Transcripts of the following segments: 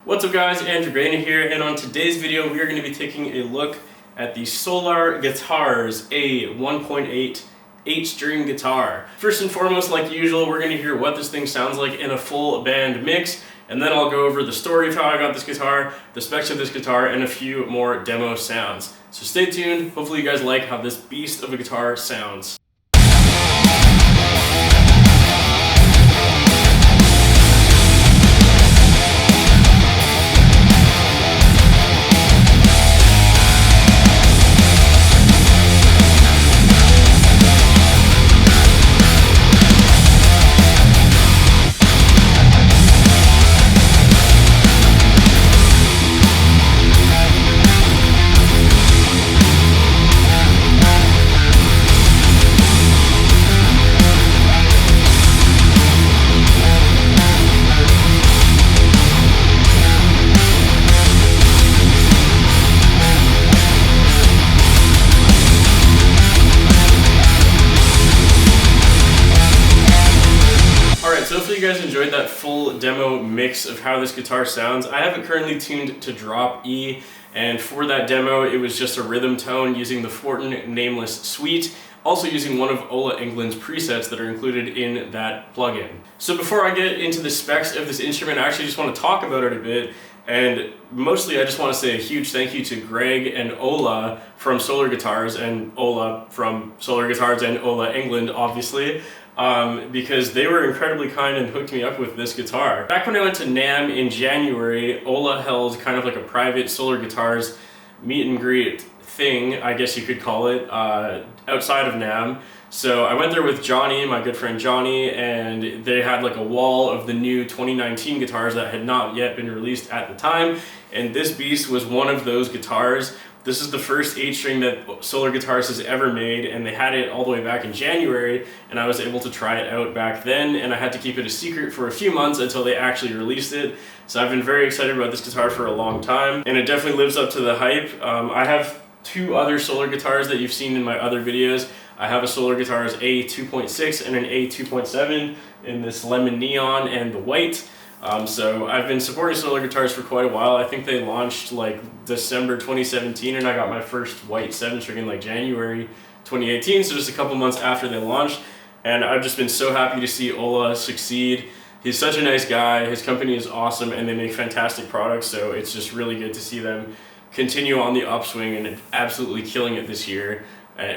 What's up guys, Baena here, and on today's video we are going to be taking a look at the Solar Guitars A 1.8 8-string guitar. First and foremost, like usual, we're going to hear what this thing sounds like in a full band mix, and then I'll go over the story of how I got this guitar, the specs of this guitar, and a few more demo sounds. So stay tuned, hopefully you guys like how this beast of a guitar sounds. So hopefully you guys enjoyed that full demo mix of how this guitar sounds. I have it currently tuned to drop E, and for that demo it was just a rhythm tone using the Fortin Nameless Suite, also using one of Ola England's presets that are included in that plugin. So before I get into the specs of this instrument, I actually just want to talk about it a bit, and mostly I just want to say a huge thank you to Greg and Ola from Solar Guitars, and Ola from Solar Guitars and Ola England obviously. Because they were incredibly kind and hooked me up with this guitar. Back when I went to NAMM in January, Ola held kind of like a private Solar Guitars meet and greet thing, I guess you could call it, outside of NAMM. So I went there with Johnny, my good friend Johnny, and they had like a wall of the new 2019 guitars that had not yet been released at the time, and this beast was one of those guitars. This is the first 8-string that Solar Guitars has ever made, and they had it all the way back in January, and I was able to try it out back then, and I had to keep it a secret for a few months until they actually released it. So I've been very excited about this guitar for a long time, and it definitely lives up to the hype. I have two other Solar Guitars that you've seen in my other videos. I have a Solar Guitars A 2.6 and an A 2.7 in this lemon neon and the white. So I've been supporting Solar Guitars for quite a while. I think they launched like December 2017, and I got my first white 7-string in like January 2018, so just a couple months after they launched, and I've just been so happy to see Ola succeed. He's such a nice guy, his company is awesome, and they make fantastic products, so it's just really good to see them continue on the upswing and absolutely killing it this year.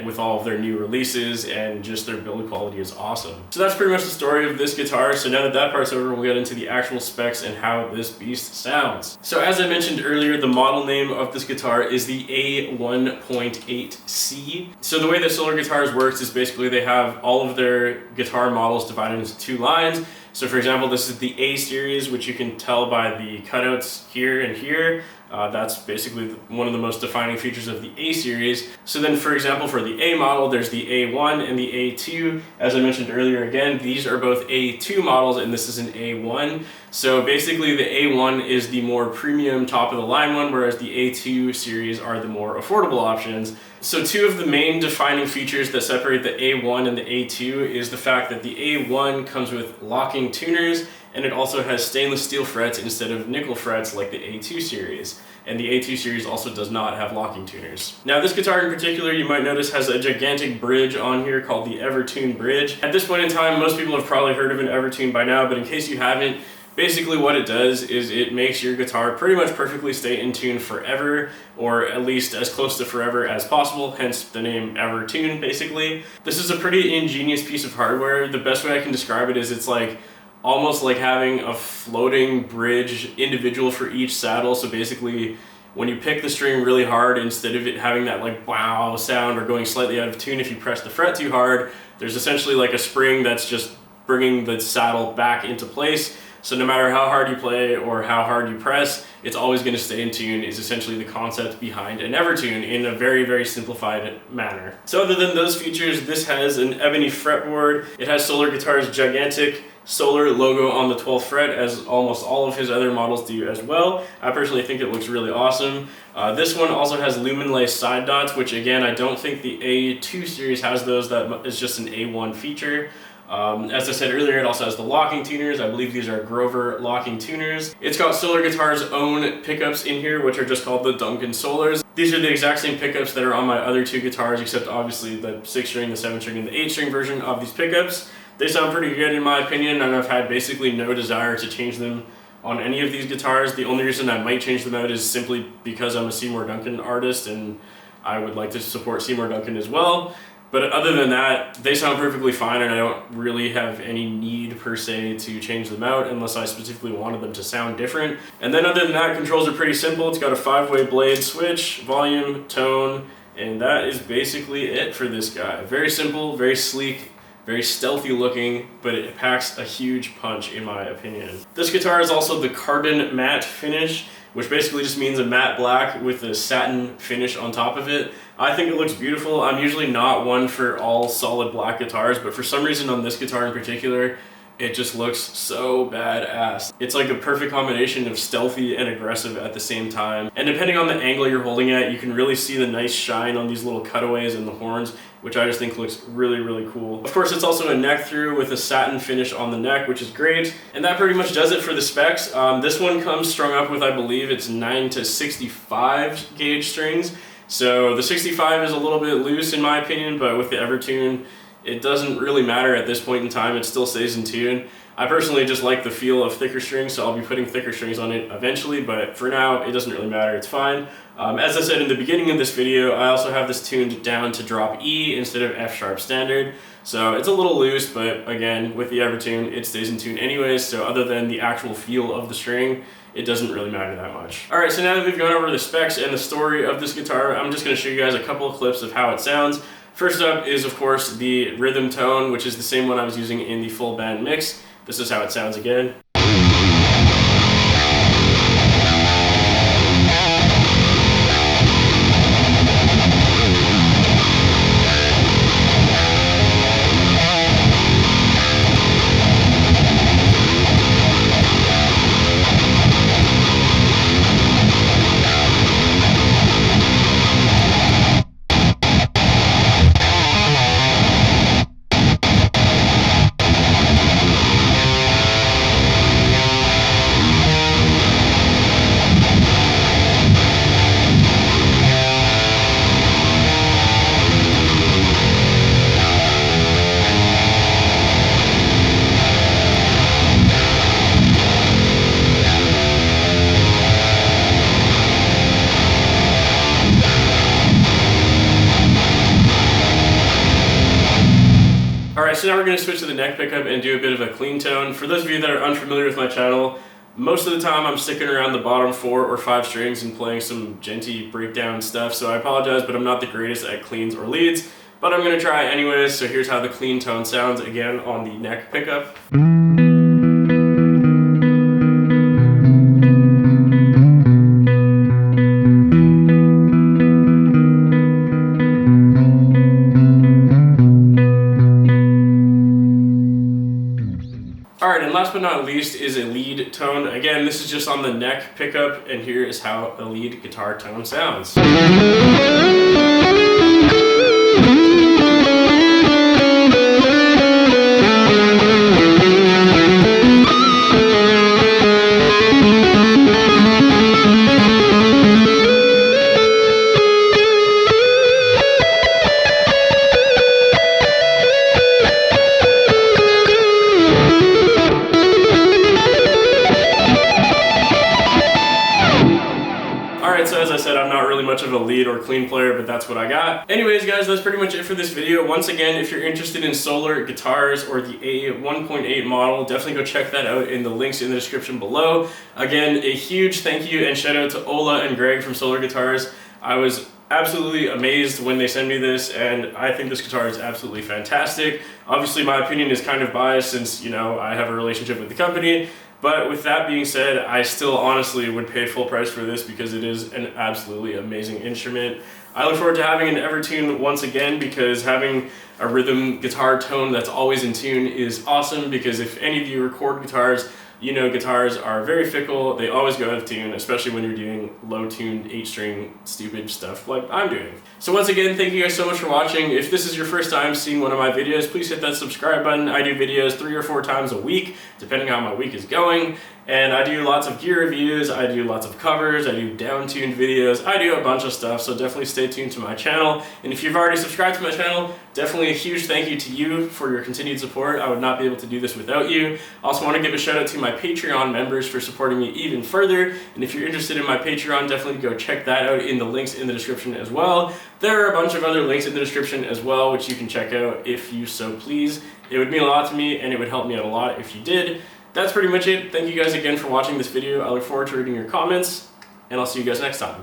With all of their new releases, and just their build quality is awesome. So that's pretty much the story of this guitar. So now that that part's over, we'll get into the actual specs and how this beast sounds. So as I mentioned earlier, the model name of this guitar is the A 1.8C. So the way that Solar Guitars works is basically they have all of their guitar models divided into two lines. So for example, this is the A series, which you can tell by the cutouts here and here. That's basically one of the most defining features of the A series. So then, for example, for the A model, there's the A1 and the A2. As I mentioned earlier, again, these are both A2 models, and this is an A1. So basically, the A1 is the more premium top of the line one, whereas the A2 series are the more affordable options. So two of the main defining features that separate the A1 and the A2 is the fact that the A1 comes with locking tuners, and it also has stainless steel frets instead of nickel frets like the A2 series. And the A2 series also does not have locking tuners. Now this guitar in particular, you might notice, has a gigantic bridge on here called the Evertune Bridge. At this point in time, most people have probably heard of an Evertune by now, but in case you haven't, basically what it does is it makes your guitar pretty much perfectly stay in tune forever, or at least as close to forever as possible, hence the name Evertune basically. This is a pretty ingenious piece of hardware. The best way I can describe it is it's like almost like having a floating bridge individual for each saddle. So basically when you pick the string really hard, instead of it having that like wow sound or going slightly out of tune if you press the fret too hard, there's essentially like a spring that's just bringing the saddle back into place. So no matter how hard you play or how hard you press, it's always going to stay in tune is essentially the concept behind an Evertune in a very, very simplified manner. So other than those features, this has an ebony fretboard. It has Solar Guitars' gigantic Solar logo on the 12th fret, as almost all of his other models do as well. I personally think it looks really awesome. This one also has lumen lace side dots, which again, I don't think the A2 series has those. That is just an A1 feature. As I said earlier, it also has the locking tuners. I believe these are Grover locking tuners. It's got Solar Guitar's own pickups in here, which are just called the Duncan Solars. These are the exact same pickups that are on my other two guitars, except obviously the 6-string, the 7-string, and the 8-string version of these pickups. They sound pretty good in my opinion, and I've had basically no desire to change them on any of these guitars. The only reason I might change them out is simply because I'm a Seymour Duncan artist and I would like to support Seymour Duncan as well. But other than that, they sound perfectly fine, and I don't really have any need per se to change them out unless I specifically wanted them to sound different. And then other than that, controls are pretty simple. It's got a 5-way blade switch, volume, tone, and that is basically it for this guy. Very simple, very sleek, very stealthy looking, but it packs a huge punch in my opinion. This guitar is also the carbon matte finish, which basically just means a matte black with a satin finish on top of it. I think it looks beautiful. I'm usually not one for all solid black guitars, but for some reason on this guitar in particular, it just looks so badass. It's like a perfect combination of stealthy and aggressive at the same time. And depending on the angle you're holding at, you can really see the nice shine on these little cutaways and the horns, which I just think looks really, really cool. Of course, it's also a neck through with a satin finish on the neck, which is great. And that pretty much does it for the specs. This one comes strung up with, I believe it's 9 to 65 gauge strings. So the 65 is a little bit loose in my opinion, but with the Evertune, it doesn't really matter at this point in time. It still stays in tune. I personally just like the feel of thicker strings, so I'll be putting thicker strings on it eventually, but for now, it doesn't really matter. It's fine. As I said in the beginning of this video, I also have this tuned down to drop E instead of F sharp standard. So it's a little loose, but again, with the Evertune, it stays in tune anyways, so other than the actual feel of the string, it doesn't really matter that much. Alright, so now that we've gone over the specs and the story of this guitar, I'm just going to show you guys a couple of clips of how it sounds. First up is, of course, the rhythm tone, which is the same one I was using in the full band mix. This is how it sounds again. Alright, so now we're going to switch to the neck pickup and do a bit of a clean tone. For those of you that are unfamiliar with my channel, most of the time I'm sticking around the bottom 4 or 5 strings and playing some genty breakdown stuff, so I apologize, but I'm not the greatest at cleans or leads, but I'm going to try anyways. So here's how the clean tone sounds again on the neck pickup. Alright, and last but not least is a lead tone. Again, this is just on the neck pickup, and here is how a lead guitar tone sounds. So as I said, I'm not really much of a lead or clean player, but that's what I got. Anyways, guys, that's pretty much it for this video. Once again, if you're interested in solar guitars or the A1.8 model, definitely go check that out in the links in the description below. Again, a huge thank you and shout out to Ola and Greg from Solar Guitars. I was absolutely amazed when they sent me this, and I think this guitar is absolutely fantastic. Obviously, my opinion is kind of biased since, you know, I have a relationship with the company. But with that being said, I still honestly would pay full price for this because it is an absolutely amazing instrument. I look forward to having an Evertune once again because having a rhythm guitar tone that's always in tune is awesome, because if any of you record guitars, you know guitars are very fickle. They always go out of tune, especially when you're doing low-tuned 8-string stupid stuff like I'm doing. So once again, thank you guys so much for watching. If this is your first time seeing one of my videos, please hit that subscribe button. I do videos 3 or 4 times a week, depending on how my week is going. And I do lots of gear reviews, I do lots of covers, I do down-tuned videos, I do a bunch of stuff, so definitely stay tuned to my channel. And if you've already subscribed to my channel, definitely a huge thank you to you for your continued support. I would not be able to do this without you. I also want to give a shout out to my Patreon members for supporting me even further. And if you're interested in my Patreon, definitely go check that out in the links in the description as well. There are a bunch of other links in the description as well, which you can check out if you so please. It would mean a lot to me, and it would help me out a lot if you did. That's pretty much it. Thank you guys again for watching this video. I look forward to reading your comments, and I'll see you guys next time.